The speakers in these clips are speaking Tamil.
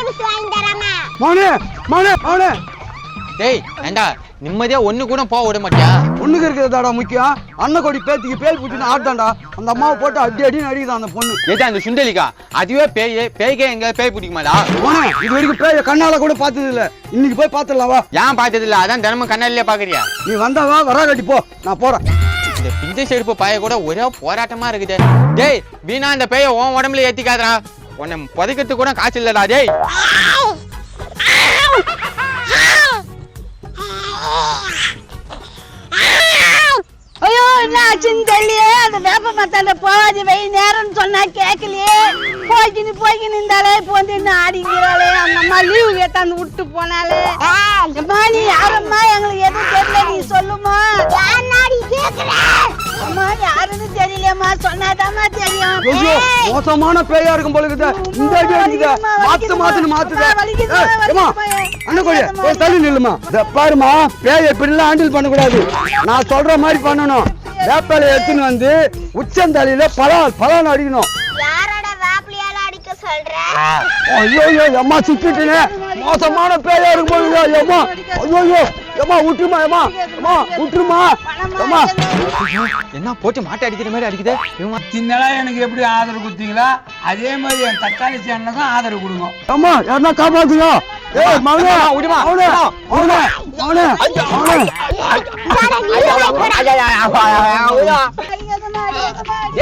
பரிசு வாங்கி தராங்க. மௌனே மௌனே மௌனே. டேய் ஏண்டா நிம்மதியா ஒண்ணு கூட போக விட மாட்டியா? ஒண்ணுக்கு இருக்கிறதாடா முக்கியம். அண்ணன் கொடி பேத்திக்கு பேய் புட்டின்னு ஆட்டான்டா. அந்த அம்மாவை போட்டு அடி அடின்னு அடிக்குதான் அந்த பொண்ணு. ஏதா அந்த சுண்டலிக்கா அதுவே பேய்க்கே எங்க பேய் பிடிக்குமாடா? மௌனே இது வரைக்கும் பேய கண்ணால கூட பார்த்தது இல்ல. இன்னைக்கு போய் பாத்துடலாம் வா. ஏன் பார்த்தது இல்ல? அதான் தினமும் கண்ணாலே பாக்குறியா? நீ வந்தாவா வரா கட்டி போ, நான் போறேன். இந்த பிஞ்சை செருப்பு பாய கூட ஒரே போராட்டமா இருக்குது. டேய் வீணா இந்த பேய உன் உடம்புல ஏத்திக்காதடா. உன்னை புதைக்கிறதுக்கு கூட காசு இல்லடா. டேய் ஐயோ என்ன ஆச்சுன்னு தெரியலையே. அந்த வேப்ப மத்தாண்ட போவாது வெய் நேரம்னு சொன்னா கேட்கலையே. போய்க்கின்னு இருந்தாலே இப்போ வந்து என்ன ஆடிங்கிறாளே. அந்த அம்மா லீவு கேட்டாந்து விட்டு போனாலே. அம்மா நீ யாரம்மா? எங்களுக்கு எதுவும் தெரியல, நீ சொல்லுமா. அம்மா யாருன்னு தெரியலையம்மா, சொன்னாதாம்மா தெரியும். மோசமான பேயா இருக்கும் போல இருக்குது. இந்த அடி அடிக்குதா மாத்துன்னு மாத்துதா. அண்ணன் கொடி ஒரு தள்ளி நில்லுமா. பாருமா பேய இப்படிலாம் ஹேண்டில் பண்ணக்கூடாது. நான் சொல்ற மாதிரி பண்ணணும். வேப்பால எடுத்துன்னு வந்து உச்சந்தலையில பலான்னு அடிக்கணும். ஐயோ அம்மா சுத்திட்டுனே. மோசமான பேயா இருக்கும் போது அம்மா. ஐயோ அம்மா விட்டுருமா அம்மா. அம்மா விட்டுருமா அம்மா. என்ன போட்டு மாட்டை அடிக்கிற மாதிரி அடிக்குது. சின்னலா எனக்கு எப்படி ஆதரவு கொடுத்தீங்களா அதே மாதிரி என் தக்காளி சேனலுக்கும் ஆதரவு கொடுங்க. அம்மா யாருன்னா காப்பாத்துங்க. ஏய் மவனே விடுமா மவனே மவனே மவனே மவனே.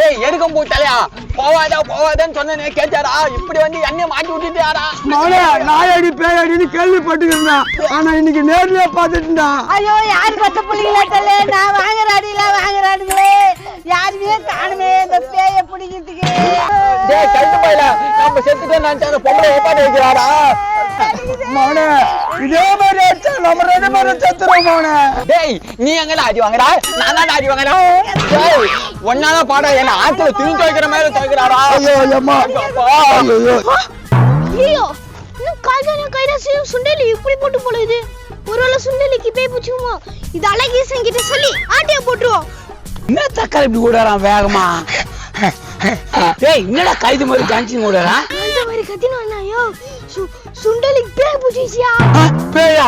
ஏய் எடுக்கும் போட்டாலையா போவாதான்னு சொன்னே கேட்டாரா? இப்படி வந்து என்னைய மாட்டி விட்டுட்டாரா? மவனே நாயடி பேயடின்னு கேள்விப்பட்டுக்கிறேன். ஆனா இன்னைக்கு நேர்லயே பாத்துட்டா. ஐயோ யாரு பத்த புள்ளிங்களா தெரியல. நான் வாங்குறானுங்களே யாருமே காணுமே இந்த பேய பிடிக்கிறதுக்கு. டேய் கட்டு போயில நம்ம செத்துட்டே நினைச்சாங்க பொம்பளை ஏப்பாடு வைக்கிறாரா? மவனே இதே மாதிரி அடிச்சா நம்ம ரெண்டு பேரும் செத்துறோம் மவனே. டேய் நீ எங்கடா அடி வாங்குறா? நான் தான் அடி வாங்குறேன். டேய் ஒன்னால பாடா என்ன ஆத்துல துணி துவைக்கிற மாதிரி துவைக்கிறாரா? ஐயோ அம்மா ஐயோ இன்னும் கைதாசியும் சுண்டலி இப்படி போட்டு போடுது. ஒருவேளை சுண்டலிக்கு பேய் பிடிச்சுக்குமோ? இது அழகேசன் கிட்ட சொல்லி ஆட்டிய போட்டுருவோம். என்ன தக்காளி இப்படி ஓடுறான் வேகமா? டேய் என்னடா கைது மாதிரி ஜான்சி ஓடுறான்? அந்த மாதிரி கத்தினோ அண்ணாயோ சுண்டலிக்கு பேய் பிடிச்சியா? பேயா?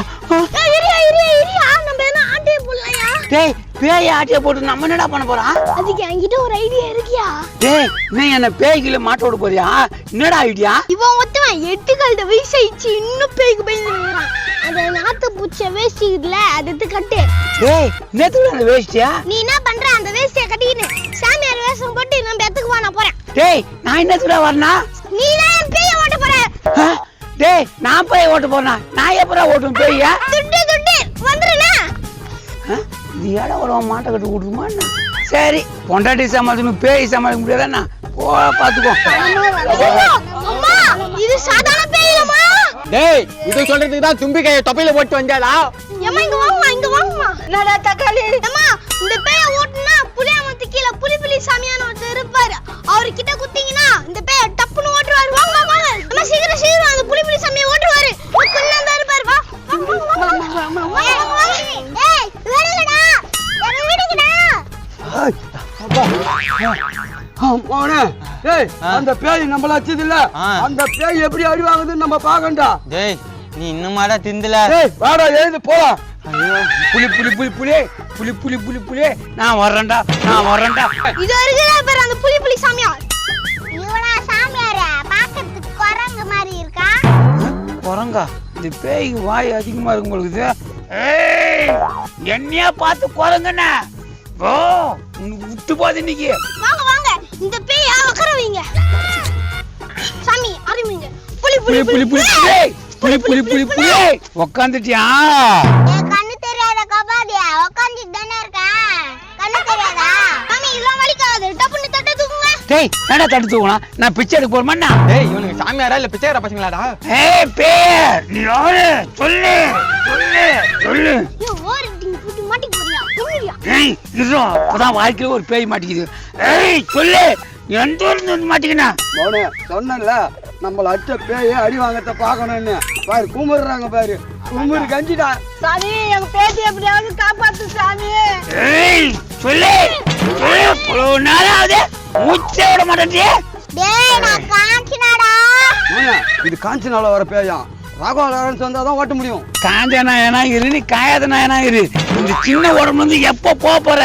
இரியா நம்ம என்ன ஆட்டிய போடலையா? டேய் பேய் ஆட்டிய போட்டு நம்ம என்னடா பண்ண போறோம்? அதுக்கு என்கிட்ட ஒரு ஐடியா இருக்கியா? டேய் நீ என்ன பேய்கில மாட்ட விட போறியா? என்னடா ஐடியா? இவன் ஒருத்தவன் 8 கல்ட வயசாயிச்சு இன்னும் பேய்க்கு பயந்துறான். அந்த நாத்து பூச்ச வேஸ்ட் இல்ல அது எடுத்து கட்டு. டேய் நேத்துல அந்த வேஸ்டியா? நீ என்ன பண்ற? அந்த வேஸ்டிய கட்டிக்கின்னு சாமியார் வேஷம் போட்டு நம்ம எத்துக்கு வா. நான் போறேன். டேய் நான் என்னத்துல வரனா? நீ தான் பேய ஓட்ட போற. டேய் நான் போய் ஓட்ட போறேனா? நான் எப்பறா ஓட்டும் பேயா? துட்டு வந்துறனா? இது ஏடா ஒரு மாட்டை கட்டி விட்டுருமா? சரி பொண்டாட்டி சமாளிக்கணும் பேய் சமாளிக்க முடியாதாண்ணா. போ பாத்துக்கோ. அம்மா இது சாதாரண பேய் இல்லம்மா. டேய் இது சொல்றதுக்கு தான் தும்பி கையை தொப்பையில போட்டு வந்தாளா? ஏம்மா இங்க வாங்கம்மா. என்னடா தக்காளி? அம்மா இந்த பேய ஓட்டுனா புளியாமத்து கீழ புலி சாமியான ஒருத்தர் இருப்பாரு. அவர் கிட்ட குத்திங்கனா இந்த பேய டப்புன்னு ஓட்டுவாரு. வாங்க அம்மா சீக்கிரம் அந்த புலி சாமியை ஓட்டுவாரு. குள்ளந்தா இருப்பாரு. வா ஏய் வேறலடா என்ன வீடுங்கடா. மவனே ஏய் அந்த பேய் நம்மள அடிச்சது இல்ல. அந்த பேய் எப்படி அடி வாங்குதுன்னு நம்ம பாக்கண்டா. டேய் நீ இன்னுமாடா திந்தல? ஏய் வாடா எழுந்து போலாம். புலி நான் வர்றேன்டா. இது இருக்குடா பேர் அந்த புலி சாமியார். இவனா சாமியாரா? பாக்கிறதுக்கு குரங்கு மாதிரி இருக்கா? குரங்கா? இந்த பேய்க்கு வாய் அதிகமா இருக்கும் உங்களுக்கு. ஏய் என்னையா பார்த்து குரங்கண்ணா. ஓ உனக்கு விட்டு போகுது இன்னைக்கு. வாங்க இந்த பேய் உட்கார வைங்க. சாமி ஆரம்பிங்க. புலி உட்காந்துட்டியா? கண்ணு தெரியாத கபாடியா உட்கார்ந்துட்டு தானே இருக்க. கண்ணு தெரியாதா? சாமி இதெல்லாம் வலிக்காது. டப்புன்னு தட்ட தூக்குங்க. டேய் என்னடா தட்டு தூக்குனா? நான் பிச்சை எடுக்க போறேன்னா? டேய் இவனுக்கு சாமியாரா இல்ல பிச்சைக்கார பசங்களாடா? ஏய் பேய் நீ யாரு? சொல்லு. ஏய் ஓரடிங்க புடி மாட்டி போறியா? புரியா? ஏய் இருடா அப்பதான் வாழ்க்கையில ஒரு பேய் மாட்டிக்குது. ஏய் சொல்லு எந்த ஊர்ல வந்து மாட்டிக்கினா? மவனே சொன்னல நம்மள அடிச்ச பேய அடி வாங்கத்த பாக்கணும்னு. பாரு குமுறுறாங்க பாரு. குமுறு கஞ்சிடா. சாமி எங்க பேத்தி எப்படியாவது காப்பாத்து சாமி. ஏய் சொல்லு. இவ்வளவு நாளாவது மூச்சே விட மாட்டேன். டேய் நான் காஞ்சினாடா. இது காஞ்சினால வர பேயாம். ராகவா லாரன்ஸ் வந்தா தான் ஓட்ட முடியும். காஞ்ச நாயனா இரு, நீ காயாத நாயனா இரு. இந்த சின்ன உடம்புல இருந்து எப்போ போற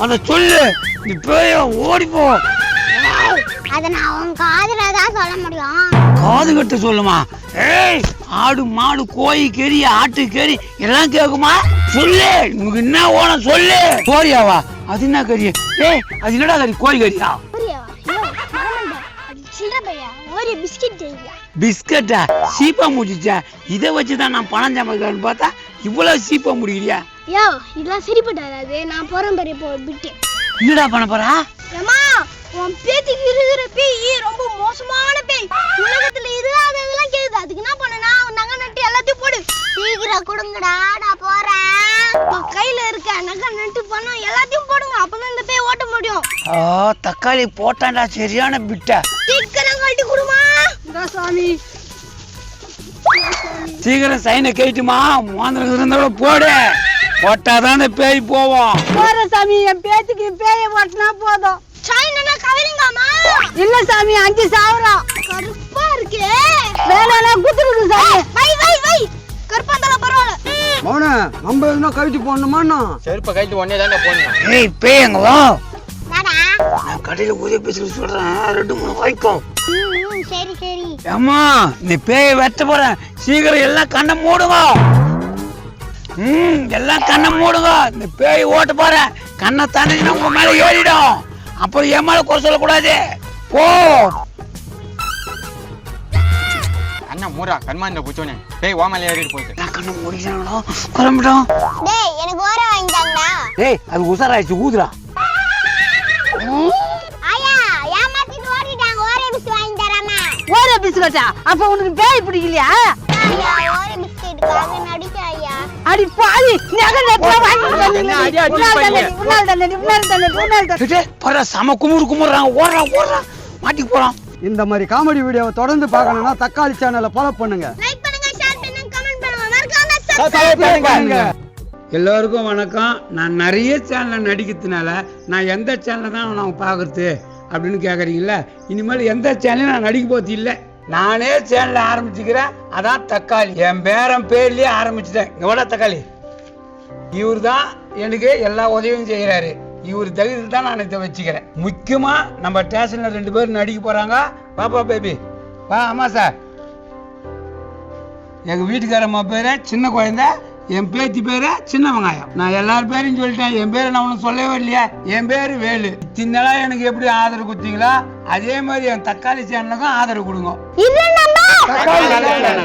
அத சொல்லு. நீ பேய ஓடிப்போ. அத நான் உன் காதுல தான் சொல்ல முடியும். காது கட்ட சொல்லுமா? ஏய், ஆடு மாடு கோழி கறி ஆட்டு கறி எல்லாம் கேக்குமா? சொல்லு, உனக்கு என்ன ஓனம் சொல்லு. கோழியாவா? அது என்ன கறி? ஏய், அது என்னடா கறி? கோழி கறியா? ஒரு பிஸ்கட் செய்யா. பிஸ்கட்டா? சீப்பா முடிச்சா? இதை வச்சுதான் நான் பணம் சமைக்கலான்னு பார்த்தா இவ்வளவு சீப்பா முடிக்கிறியா? யோ, இதெல்லாம் சரிப்படாது. நான் போறேன் பெரிய விட்டு. என்னடா பண்ண போறா? ஏமா, உன் பேத்திக்கு இருக்கிற பேய் ரொம்ப மோசமான பேய். உலகத்துல இதெல்லாம் கேக்குது. அதுக்கு என்ன பண்ணனா, நகை நட்டு எல்லாத்தையும் போடு. சீக்கிரம் கொடுங்கடா, நான் போறேன். கையில இருக்க நகை நட்டு பணம் எல்லாத்தையும் போடுங்க. அப்பதான் இந்த பேய் ஓட்ட முடியும். தக்காளி போட்டான்டா, சரியான பிட்ட. சீக்கிரம் கட்டி கொடுமா. சாமி சீக்கிரம் சைனை கேட்டுமா. மோந்திரம் இருந்தாலும் போடு, போட்டாதான் அந்த பேய் போவோம். போற சாமி, என் பேத்திக்கு பேய ஓட்டினா போதும். சைனா கவரிங்காமா? இல்ல சாமி, 5,000 கருப்பா இருக்கே. வேலையெல்லாம் குத்துருது சாமி. வை கருப்பாந்தால பரவாயில்ல. மௌன, நம்ம எதுனா கழிச்சு போடணுமாண்ணா? செருப்பை கைட்டு ஒன்னே தானே போடணும். ஏய், பேய் எங்க வா. வாடா. நான் கடையில உதவி பேசுறது சொல்றேன். 2-3 வாய்க்கும். சரி. அம்மா, இந்த பேயை வெட்ட போறேன். சீக்கிரம் எல்லாம் கண்ணை மூடுங்க. எல்லாம் கண்ணை மூடுங்க. இந்த பேய் ஓட்ட போறேன். கண்ணை தாண்டினா உங்க மேல ஏறிடும். அப்புறம் என் மேல குறை சொல்லக்கூடாது. போ. அண்ணா மூரா கண்மாந்த குச்சோனே பேய் ஓமல ஏறிட்டு போயிட்டு. நான் கண்ணை மூடிச்சாங்களோ குழம்பிட்டோம். டேய், எனக்கு ஓர வாங்கிட்டாங்களா? ஏய், அது உசாராயிடுச்சு, ஊதுரா. ஆயா, ஏமாத்திட்டு ஓடிட்டாங்க. ஓரே பிஸ்கட் வாங்கி தராம. ஓர பிஸ்கட்டா? அப்ப உனக்கு பேய் பிடிக்கலையா? ஐயா, ஓரே பிஸ்கட்டுக்காக நடிச்ச ஐயா. அடி பாவி, நகை நட்டு வாங்கி என்ன அடி அடி உன்னால பர சம குமுறாங்க. ஓடுறா மாட்டிக்கு போறான். இந்த மாதிரி காமெடி வீடியோவை தொடர்ந்து பார்க்கணும்னா தக்காளி சேனலை ஃபாலோ பண்ணுங்க. லைக் பண்ணுங்க, ஷேர் பண்ணுங்க, கமெண்ட் பண்ணுங்க. மறக்காம பண்ணுங்க. எல்லோருக்கும் வணக்கம். நான் நிறைய சேனலில் நடிக்கிறதுனால நான் எந்த சேனலை தான் நான் பார்க்குறது அப்படின்னு கேட்குறீங்கள. இனிமேல் எந்த சேனலையும் நான் நடிக்க போகிறது இல்லை. நானே சேனலை ஆரம்பிச்சுக்கிறேன். அதான் தக்காளி. என் பேர்லேயே ஆரம்பிச்சுட்டேன். எவ்வளோ தக்காளி? இவர் தான் எனக்கு எல்லா உதவியும் செய்கிறாரு. இவர் தகுதியில் தான் நான் இதை வச்சுக்கிறேன். முக்கியமாக நம்ம ஸ்டேஷனில் 2 பேர் நடிக்க போகிறாங்க. பாப்பா பேபி வா. ஆமாம் சார், எங்கள் வீட்டுக்காரம்மா பேர் சின்ன குழந்தை, என் பேத்தி பேரு சின்ன வெங்காயம். நான் எல்லாரும் பேரையும் சொல்லிட்டேன். என் பேரை நான் ஒன்றும் சொல்லவே இல்லையா? என் பேரு வேலு. இத்தனை எனக்கு எப்படி ஆதரவு கொடுத்தீங்களா, அதே மாதிரி என் தக்காளி சேனலுக்கும் ஆதரவு கொடுங்க. இல்ல நம்ம